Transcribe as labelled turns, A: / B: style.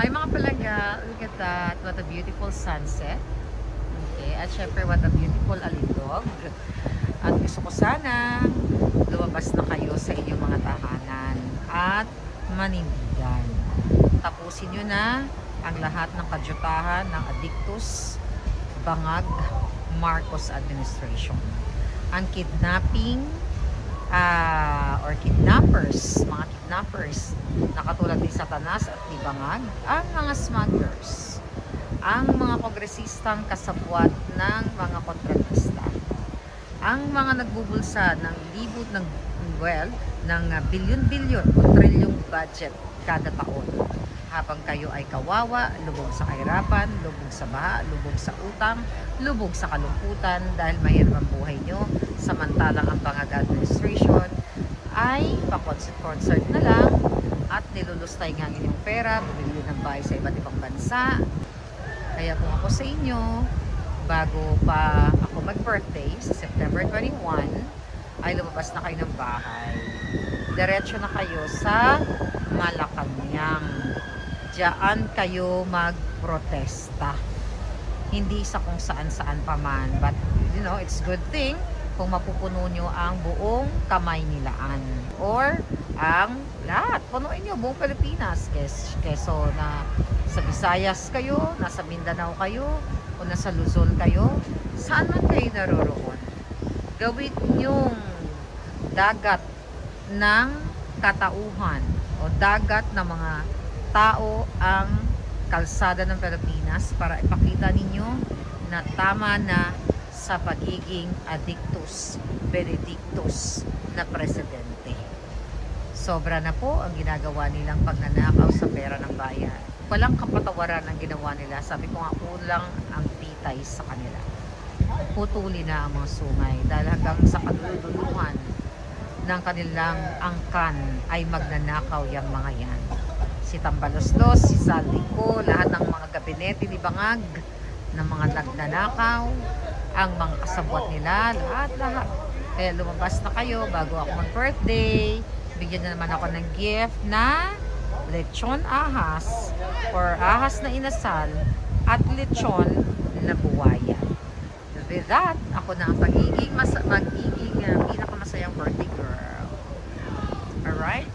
A: Hi mga palangga, look at that. What a beautiful sunset. Okay, at syempre what a beautiful alindog. At gusto ko sana lumabas na kayo sa inyong mga tahanan at manindigan. Tapusin nyo na ang lahat ng kadyutahan ng Addictus Bangag Marcos administration. Ang kidnapping or kidnappers, mga kidnappers na katulad ni Satanas at ni Bangag, ang mga smugglers, ang mga kongresistang kasabwat ng mga kontratista, ang mga nagbubulsa ng libot ng ng bilyon-bilyon o trilyong budget kada taon, habang kayo ay kawawa, lubog sa kahirapan, lubog sa baha, lubog sa utang, lubog sa kalungkutan dahil mahirap ang buhay nyo, samantalang ang Bangag administration ay pa-concert na lang at nilulustay nga ang inyong pera, bumili ng bahay sa iba't ibang bansa. Kaya kung ako sa inyo, bago pa ako mag-birthday sa September 21, ay lumabas na kayo ng bahay. Diretso na kayo sa Malacanang. Diyan kayo magprotesta. Hindi sa kung saan-saan pa man. But, you know, it's good thing kung mapupuno nyo ang buong kamay nilaan. Or, ang lahat. Punuin nyo buong Pilipinas. Keso na sa Visayas kayo, nasa Mindanao kayo, o nasa Luzon kayo, saan man kayo naroroon. Gawin nyong dagat ng katauhan o dagat ng mga tao ang kalsada ng Pilipinas para ipakita ninyo na tama na sa pagiging Addictus Benedictus na presidente. Sobra na po ang ginagawa nilang pagnanakaw sa pera ng bayan. Walang kapatawaran ang ginawa nila. Sabi ko nga, kulang ang pitay sa kanila. Putuli na ang mga sungay dahil hanggang sa kaduluduluhan ng kanilang angkan ay magnanakaw yung mga yan. Si Tambaloslos, si Saldico, lahat ng mga gabinete ni Bangag ng mga nagnanakaw, ang mga kasabwat nila, lahat. Kaya lumabas na kayo bago ako mag-birthday. Bigyan na naman ako ng gift na lechon ahas or ahas na inasal at lechon na buwaya. With that, ako na ang magiging pinakamasayang birthday girl. Alright?